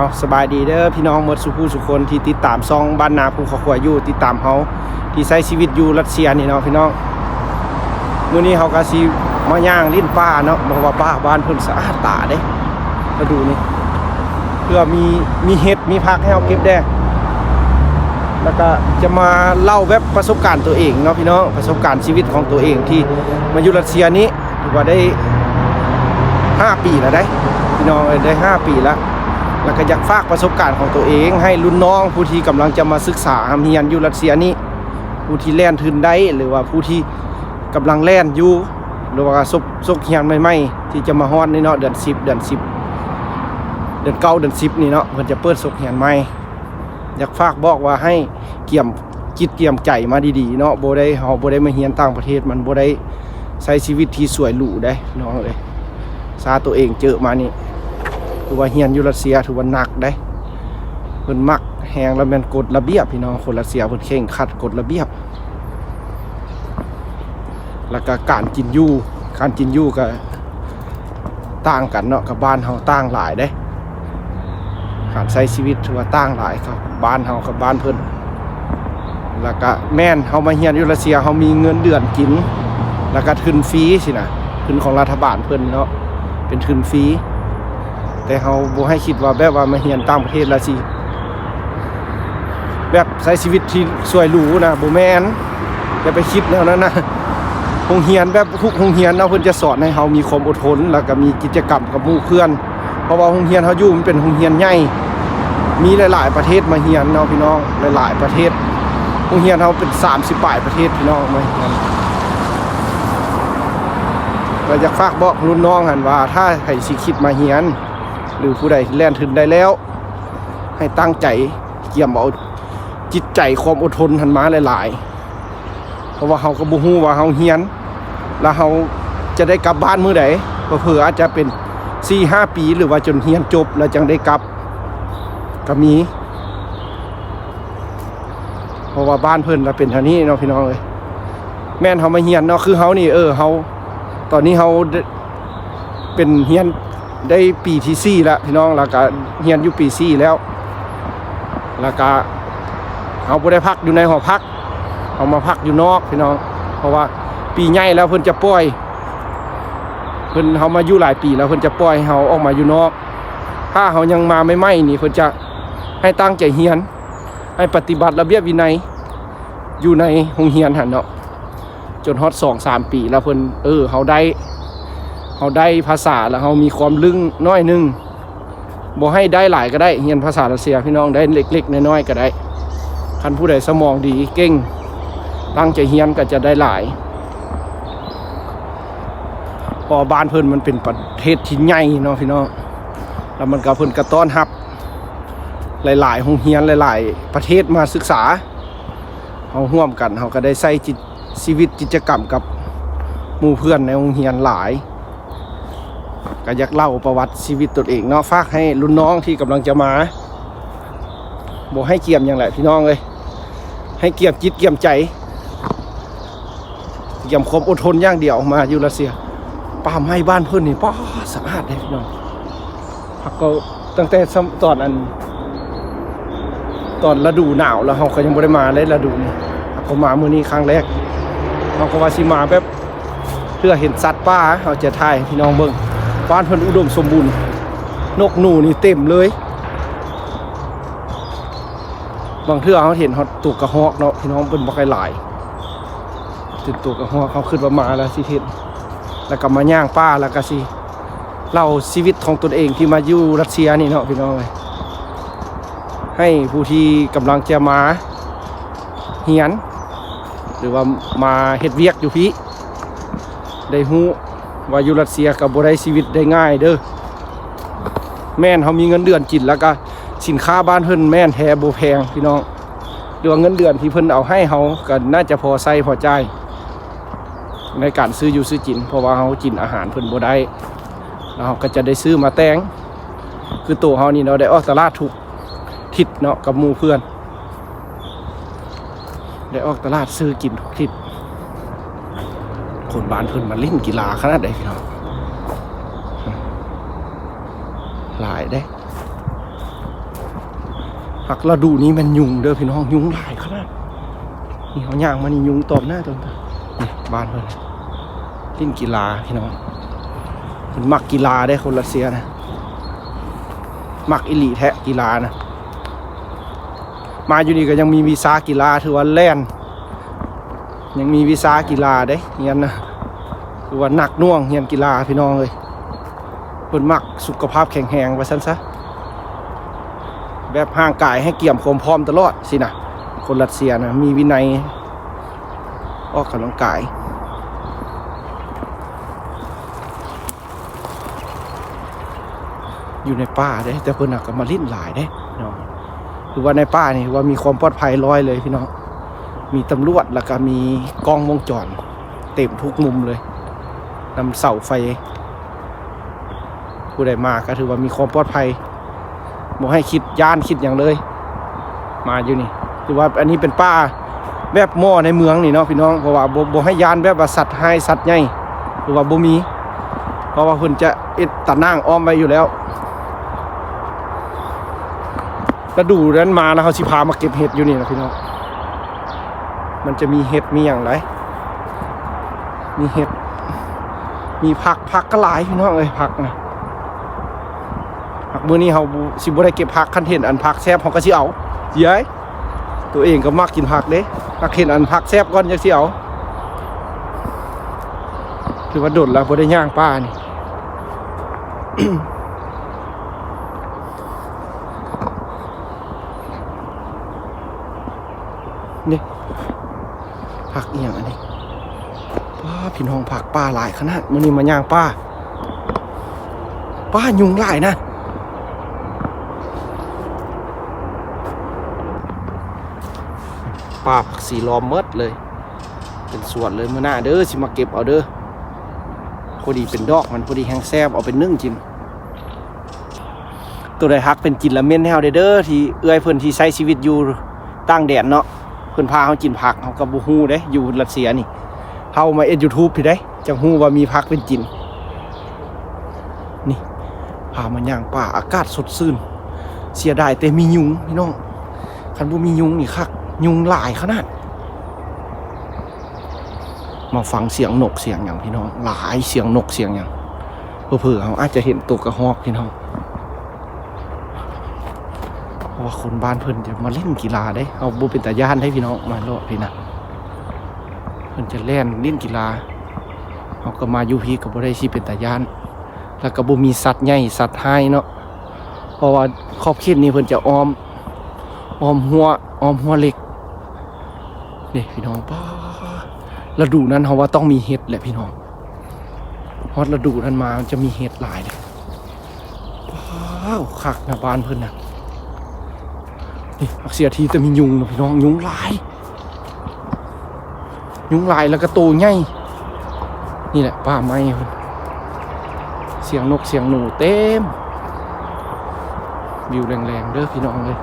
เอาสบายดีเด้อพี่น้องหมดสุขสุขคนที่ติดตามซองบ้านนาภูเขาขวอยู่ติดตามเฮาที่ใช้ชีวิตอยู่รัสเซียนี่เนาะพี่น้องมื้อนี้เฮาก็สิมาย่างลิ้นป้าเนาะบอกว่าป้าบ้านเพิ่นสะอาดตาเด้มาดูนี่เพื่อมีเห็ดมีผักให้เฮาเก็บได้แล้วก็จะมาเล่าแบบประสบการณ์ตัวเองเนาะพี่น้องประสบการณ์ชีวิตของตัวเองที่มาอยู่รัสเซียนี้ถือว่าได้5 ปีแล้วได้พี่น้องได้5 ปีแล้วแล้วก็อยากฝากประสบการณ์ของตัวเองให้รุ่นน้องผู้ที่กำลังจะมาศึกษาเรียนอยู่รัสเซียนี้ผู้ที่แล่นทุนได้หรือว่าผู้ที่กำลังแล่นอยู่หรือว่าซกเรียนใหม่ๆที่จะมาฮอดนี่เนาะเดือน10เดือน9เดือน10นี่เนาะเพิ่นจะเปิดซกเรียนใหม่อยากฝากบอกว่าให้เกี่ยมจิตเกี่ยมใจมาดีๆเนาะบ่ได้เฮาบ่ได้มาเรียนต่างประเทศมันบ่ได้ใช้ชีวิตที่สวยหรูได้น้องเอ้ยซาตัวเองเจอมานี่ถือว่าเรียนอยู่รัสเซียถือว่าหนักได้เพิ่นมักแฮงแล้วแม่นกฎระเบียบพี่น้องคนรัสเซียเพิ่นเคร่งครัดกฎระเบียบแล้วก็การกินอยู่ก็ต่างกันเนาะกับบ้านเฮาต่างหลายเด้การใช้ชีวิตถือว่าต่างหลายครับบ้านเฮากับบ้านเพิ่นแล้วก็แม่นเฮามาเรียนอยู่รัสเซียเฮามีเงินเดือนกินแล้วก็ทุนฟรีสินะทุนของรัฐบาลเพิ่นเนาะเป็นทุนฟรีแต่เฮาบ่ให้คิดว่าแบบว่ามาเรียนต่างประเทศละสิแบบใช้ชีวิตที่สวยหรูนะบ่แม่นอย่าไปคิดแนวนั้นนะโรงเรียนแบบทุกโรงเรียนเนาะเพิ่นจะสอนให้เฮามีความอดทนแล้วก็มีกิจกรรมกับหมู่เพื่อนเพราะว่าโรงเรียนเฮาอยู่มันเป็นโรงเรียนใหญ่มีหลายๆประเทศมาเรียนเนาะพี่น้องหลายๆประเทศโรงเรียนเฮาเป็น30 ปลายประเทศพี่น้องมาเรียนก็อยากฝากบอกรุ่นน้องหั่นว่าถ้าใครสิคิดมาเรียนหรือผู้ใดแล่นถึงได้แล้วให้ตั้งใจเกี่ยมเอาจิตใจความอดทนหันมาหลายๆเพราะว่าเฮาก็บ่ฮู้ว่าเฮาเรียนแล้วเฮาจะได้กลับบ้านมื้อใดเผื่ออาจจะเป็น 4-5 ปีหรือว่าจนเรียนจบแล้วจังได้กลับก็มีเพราะว่าบ้านเพิ่นละเป็นเท่านี้เนาะพี่น้องเอ้ยแม่นเฮามาเรียนเนาะคือเฮานี่เฮาตอนนี้เฮาเป็นเรียนได้ปีที่4แล้วพี่น้องแล้วก็เรียนอยู่ปี4แล้วแล้วก็เฮาบ่ได้พักอยู่ในหอพักเฮามาพักอยู่นอกพี่น้องเพราะว่าปีใหญ่แล้วเพิ่นจะปล่อยเพิ่นเฮามาอยู่หลายปีแล้วเพิ่นจะปล่อยเฮาออกมาอยู่นอกถ้าเฮายังมาใหม่ๆนี่เพิ่นจะให้ตั้งใจเรียนให้ปฏิบัติระเบียบวินัยอยู่ในโรงเรียนหั่นเนาะจนฮอด 2-3 ปีแล้วเพิ่นเฮาได้ภาษาแล้วเฮามีความลึงน้อยนึงบ่ให้ได้หลายก็ได้เรียนภาษารัสเซียพี่น้องได้เล็กๆน้อยๆก็ได้คันผู้ใดสมองดีเก่งตั้งใจเรียนก็จะได้หลายพอบ้านเพิ่นมันเป็นประเทศที่ใหญ่เนาะพี่น้องแล้วมันก็เพิ่นก็ต้อนรับหลายๆโรงเรียนหลายๆประเทศมาศึกษาเฮาร่วมกันเฮาก็ได้ใช้ชีวิตกิจกรรมกับหมู่เพื่อนในโรงเรียนหลายก็อยากเล่าประวัติชีวิตตัวเองเนาะฝากให้รุ่นน้องที่กำลังจะมาบ่ให้เกี่ยมอย่างไรพี่น้องเลยให้เกี่ยมจิตเกี่ยมใจเกี่ยมความอดทนอย่างเดียวมาอยู่รัสเซียป่าไม้บ้านเพิ่นนี่ป้าสะอาดเลยพี่น้องพักก็ตั้งแต่ตอนฤดูหนาวแล้วเฮาก็ยังบ่ได้มาเลยฤดูนี้ก็มามื้อนี้ครั้งแรกเฮาก็ว่าสิมาแบบเพื่อเห็นสัตว์ป่าเฮาจะถ่ายพี่น้องเบิ่งบ้านเพิ่นอุดมสมบูรณ์นกหนูนี่เต็มเลยบางเทื่อเฮาเห็นฮอดตุกกระหอกเนาะพี่น้องเพิ่นบ่ค่อยหลายถึงตุกกระหอกเขาคิดว่ามาแล้วสิเฮ็ดแล้วก็มาย่างป่าแล้วก็สิเล่าชีวิตของตนเองที่มาอยู่รัสเซียนี่เนาะพี่น้องเอ้ยให้ผู้ที่กำลังจะมาเรียนหรือว่ามาเฮ็ดเวียกอยู่พี่ได้ฮู้ว่าอยู่รัสเซียก็บ่ได้ชีวิตได้ง่ายเด้อแม่นเฮามีเงินเดือนกินแล้วก็สินค้าบ้านเพิ่นแม่นแท้บ่แพงพี่น้องหรือว่าเงินเดือนที่เพิ่นเอาให้เฮาก็น่าจะพอใช้พอจ่ายในการซื้ออยู่ซื้อกินเพราะว่าเฮากินอาหารเพิ่นบ่ได้แล้วเฮาก็จะได้ซื้อมาแต่งคือตัวเฮานี่เนาะได้ออกตลาดทุกทิศเนาะกับหมู่เพื่อนได้ออกตลาดซื้อกินทุกทิศคนบ้านเพิ่นมาเล่นกีฬาขนาดใดพี่น้องหลายได้ ผักฤดูนี้มันยุงเด้อพี่น้องยุงหลายขนาดนี่เขาย่างมานี่ยุงตอมหน้าตอมตานี่บ้านเพิ่นเล่นกีฬาพี่น้องเพิ่นมักกีฬาได้คนรัสเซียนะมักอิลีแท้กีฬานะมาอยู่นี่ก็ยังมีวีซ่ากีฬาถือว่าแล่นยังมีวีซ่ากีฬาเด้เฮียนนะถือว่าหนักน่วงเฮียนกีฬาพี่น้องเลยเพิ่นมักสุขภาพแข็งแรงว่าซั่นซะแบบห่างกายให้เกี่ยมความพร้อมตลอดสินะคนรัสเซียนะมีวินัยออกกำลังกายอยู่ในป่าเด้แต่เพิ่นก็มาลิ้นหลายเด้เนาะคือว่าในป่านี่ว่ามีความปลอดภัยร้อยเลยพี่น้องมีตำรวจแล้วก็มีกล้องวงจรเต็มทุกมุมเลยนำเสาไฟผู้ใดมาก็ถือว่ามีความปลอดภัยบ่ให้คิดย่านคิดอย่างเลยมาอยู่นี่ถือว่าอันนี้เป็นป่าแบบหม้อในเมืองนี่เนาะพี่น้องเพราะว่าบ่ให้ย่านแบบว่าสัตว์ให้สัตว์ใหญ่หรือว่าบ่มีเพราะว่าเพิ่นจะตะนางอ้อมไว้อยู่แล้วฤดูนั้นมานะเขาสิพามาเก็บเห็ดอยู่นี่นะพี่น้องมันจะมีเห็ดมีอย่างไรมีเห็ดมีผักก็หลายพี่น้องเลยผักนะผักมื้อนี้เขาสิบ่ได้เก็บผักคันเห็นอันผักแซ่บเขาก็สิเอาเย้ยตัวเองก็มักกินผักเด้ถ้าเห็นอันผักแซ่บก่อนจังสิเอาถือว่าโดดแล้วบ่ได้ย่างป้านี่ นี่ผักเอียงอันนี้ป้าพี่น้องผักป้าหลายขนาดมื้อนี้มาย่างป้ายุงหลายนะป้าผักสีล้อมเมดเลยเป็นสวนเลยมื้อหน้าเด้อสิมาเก็บเอาเด้อพอดีเป็นดอกมันพอดีแห้งแซ่บเอาเป็นนึ่งกินตัวใดฮักเป็นกินละเม่นแฮวเด้อที่เอื้อยเพิ่นที่ใช้ชีวิตอยู่ตั้งแดดเนาะเพิ่นพาเฮากินผักเฮาก็บ่ฮู้เด้อยู่รัสเซียนี่เฮามาเอ็ด YouTube พี่เด้จังฮู้ว่ามีผักเป็นกินนี่พามาย่างป่าอากาศสดชื่นเสียดายแต่มียุงพี่น้องคันบ่มียุงนี่คักยุงหลายขนาดมาฟังเสียงนกเสียงหยังพี่น้องหลายเสียงนกเสียงหยังเผลอๆเฮาอาจจะเห็นตัวกระหอกพี่น้องเพราะว่าคนบ้านเพิ่นจะมาเล่นกีฬาได้เอาบ่เป็นตาย่านได้พี่น้องมาเลาะพี่นะเพิ่นจะเล่นกีฬาเฮาก็มาอยู่พี่ก็บ่ได้สิเป็นตาย่านแล้วก็บ่มีสัตว์ใหญ่สัตว์หายเนาะเพราะว่าขอบเขตนี้เพิ่นจะอ้อมหัวเล็กนี่พี่น้องป้าฤดูนั้นเฮาว่าต้องมีเห็ดแหละพี่น้องฮอดฤดูนั้นมาจะมีเห็ดหลายเลยว้าวคักนะบ้านเพิ่นน่ะนี่อักเสียทีจะมียุงนะพี่น้องยุงหลายแล้วก็โตใหญ่นี่แหละป่าไม้เพิ่นเสียงนกเสียงหนูเต็มวิวแรงๆเด้อพี่น้องเลย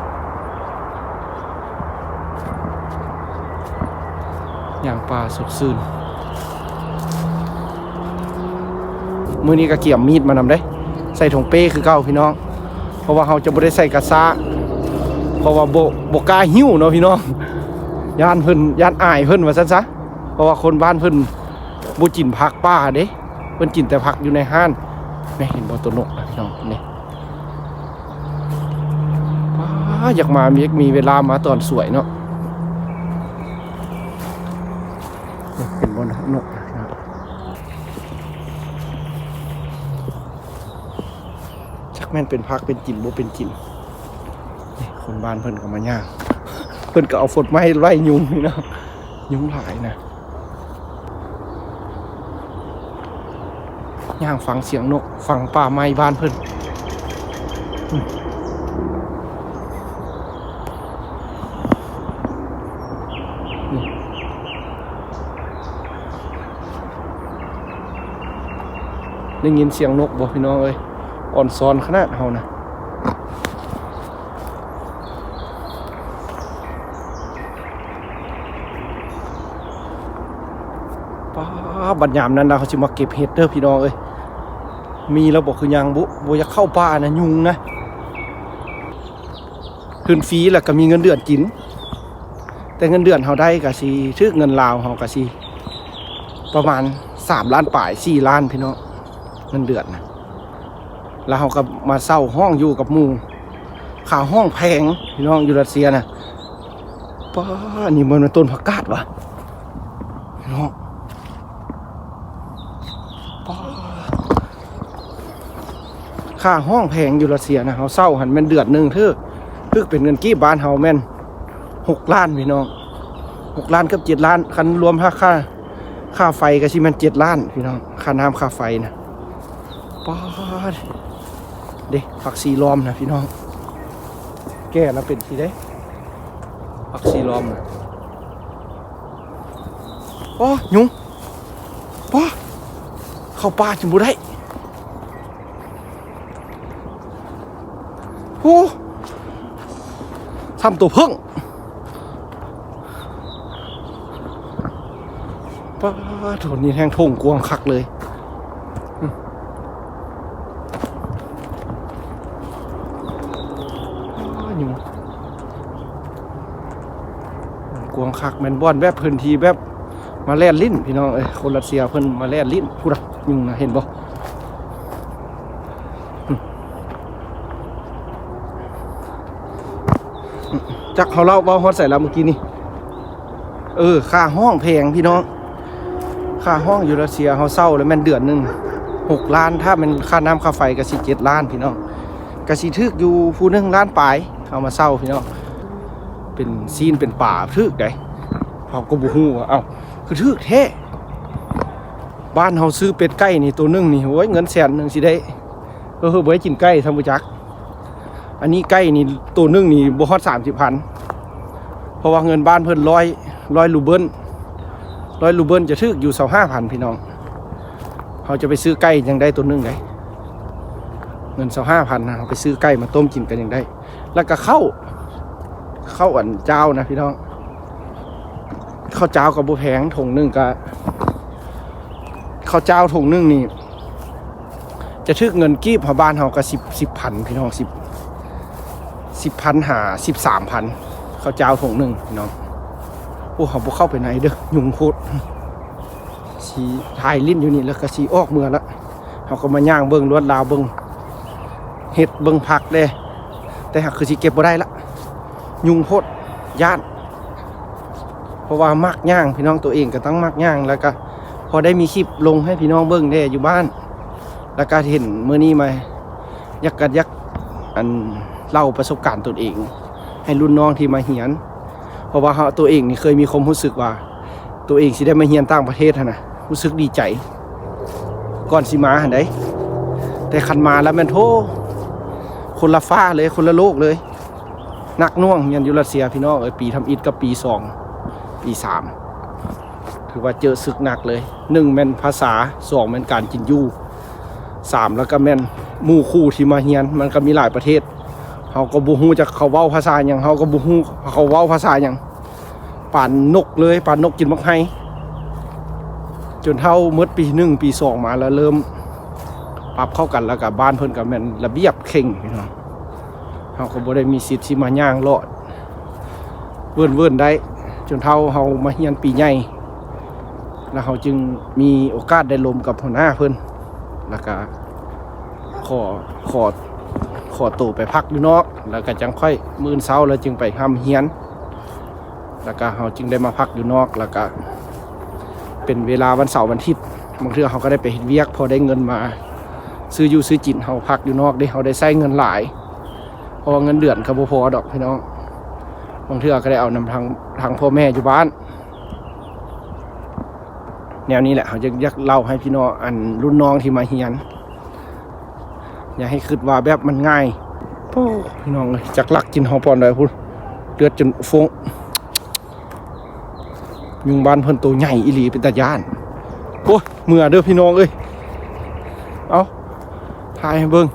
อย่างป่าสดชื่นมื้อนี้ก็เกี่ยมมีดมานำได้ใส่ถุงเป้คือเก่าพี่น้องเพราะว่าเราจะบ่ได้ใส่กระซะเพราะว่าบ่กล้าหิ้วเนาะพี่น้องย่านอายเพิ่นว่าซั่นซะเพราะว่าคนบ้านเพิ่นบ่กินผักป่าเด้เพิ่นกินแต่ผักอยู่ในห้านแม่เห็นบ่ตัวนกนะพี่น้องนี่อยากมามีเวลามาตอนสวยเนาะเป็นบนนกนะครับชักแม่นเป็นพักเป็นจินบ่เป็นจินนี่คนบ้านเพิ่นก็มาย่างเพิ่นก็เอาฝนมาให้ไล่ยุงนี่นะยุงหลายนะย่างฟังเสียงนกฟังป่าไม้บ้านเพิ่นได้ยินเสียงนกบ่พี่น้องเอ้ยอ่อนซ้อนขนาดเฮานะป้าบัดยามนั้นนะเขาสิมาเก็บเห็ดเด้อพี่น้องเอ้ยมีแล้วบอกคือยังบ่อยากเข้าป่านะยุงนะ ขึ้นฟรีแล้วก็มีเงินเดือนกินแต่เงินเดือนเขาได้ก็สิถึกเงินลาวเขาก็สิประมาณ3 ล้านปลาย4 ล้านพี่น้องเงินเดือนนะแล้วเขาก็มาเช่าห้องอยู่กับหมู่ค่าห้องแพงพี่น้องอยู่รัสเซียนะป้านี่มันต้นผักกาดวะพี่น้องป้าค่าห้องแพงอยู่รัสเซียนะเขาเช่าหันแม่นเดือนหนึ่งทึกเป็นเงินกี่บ้านเขาแม่น6 ล้านพี่น้อง6 ล้านกับ7 ล้านคันรวมค่าไฟก็สิแม่น7 ล้านพี่น้องค่าน้ำค่าไฟนะป้าเด็กผักซีล้อมนะพี่น้องแก่แล้วเป็นทีได้ผักซีล้อมนะโอ้ยุงป้าเข้าป่าจมูได้โอ้ทำตัวเพิ่งป้าโถนี่แห้งทงกวงคักเลยกวงคักแมนบอนแบบพื้นที่แบบมาแล่นลิ้นพี่น้องคนรัสเซียเพิ่นมาแล่นลิ้นพูดอะยุงนะเห็นบ่จักเขาเล่าว่าฮอดใส่แล้วเมื่อกี้นี่ค่าห้องแพงพี่น้องค่าห้องอยู่รัสเซียเขาเศร้าแล้วแม่นเดือนหนึ่ง6 ล้านถ้าเป็นค่าน้ำค่าไฟก็สิ7 ล้านพี่น้องก็สิทึกอยู่ผู้นึงล้านปลายเอามาเศร้าพี่น้องเป็นซีนเป็นป่าทึกได้เขาก็บ่ฮู้ว่าเอ้าคือทึกแท้บ้านเขาซื้อเป็ดไก่นี่ตัวนึงนี่โอ้ยเงิน100,000สิได้บ่ให้กินไก่ทำบ่จักอันนี้ไก่นี่ตัวนึงนี่บ่ฮอด30,000เพราะว่าเงินบ้านเพิ่น100รูเบิลจะทึกอยู่25,000พี่น้องเขาจะไปซื้อไก่ยังได้ตัวนึงได้เงิน25,000นะเขาไปซื้อไก่มาต้มกินกันยังได้แล้วก็ข้าวอันเจ้านะพี่น้องข้าวเจ้ากับบัวแพงถุงนึงก็ข้าวเจ้าถุงนึงนี่จะทึกเงินกีบของบ้านเขาก็10,000พี่น้อง10,000หา13,000ข้าวเจ้าถุงนึงพี่น้องโอ้เขาบ่เข้าไปไหนเด้อยุงโคตรสีถ่ายลิ้นอยู่นี่แล้วก็สีออกเมื่อละเขาก็มาย่างเบิ้งลวดลาวเบิ้งเห็ดเบิ้งผักเด้แต่หากคือสีเก็บบ่ได้ละยุงโคตรย่านเพราะว่ามักย่างพี่น้องตัวเองก็ต้องมักย่างแล้วก็พอได้มีคลิปลงให้พี่น้องเบิ้งได้อยู่บ้านแล้วก็เห็นมื้อนี้มายักอันเล่าประสบการณ์ตัวเองให้รุ่นน้องที่มาเฮียนเพราะว่าตัวเองนี่เคยมีความรู้สึกว่าตัวเองสิได้มาเฮียนต่างประเทศนะรู้สึกดีใจก่อนสิมาหันได้แต่คันมาแล้วแม่นโทคนละฟ้าเลยคนละโลกเลยนักน่วงเฮียนอยู่รัสเซียพี่น้องปีทำอิฐกับปี2ปี3ถือว่าเจอศึกหนักเลย1แม่นภาษา2แม่นการกินอยู่3แล้วก็แม่นหมู่คู่ที่มาเฮียนมันก็มีหลายประเทศเขาก็บ่ฮู้จักเขาเว้าภาษาหยังเขาก็บ่ฮู้เขาเว้าภาษาหยังป่านนกเลยป่านนกกินมักไห้จนเท่าเมื่อปี1ปี2มาแล้วเริ่มปรับเข้ากันแล้วกับบ้านเพิ่นก็แม่นระเบียบเข่งพี่น้องเขาก็บ่ได้มีสิทธิ์ที่มาย่างเลาะเวิ้นได้จนเท่าเฮามาเฮียนปีใหญ่แล้วเขาจึงมีโอกาสได้ลมกับหัวหน้าเพิ่นแล้วก็ขอตัวไปพักอยู่นอกแล้วก็จังค่อยมื้อเช้าแล้วจึงไปทำเฮียนแล้วก็เขาจึงได้มาพักอยู่นอกแล้วก็เป็นเวลาวันเสาร์วันอาทิตย์บางเทื่อเขาก็ได้ไปเฮ็ดเวียกพอได้เงินมาซื้ออยู่ซื้อกินเขาพักอยู่นอกได้เขาได้ใช้เงินหลายเพราะว่าเงินเดือนก็บ่พอดอกพี่น้องบางเทื่อก็ได้เอานำทางพ่อแม่อยู่บ้านแนวนี้แหละเขาจะอยากเล่าให้พี่น้องอันรุ่นน้องที่มาเฮียนอย่าให้คิดว่าแบบมันง่ายโอ้พี่น้องเลยจักลักกินหอปอนได้พูดเลือดจนฟงยุงบ้านเพิ่นตัวใหญ่อีหลีเป็นตาย่านโอ้ยเมื่อเด้อพี่น้องเอ้ยเอาถ่ายให้เบิ่ง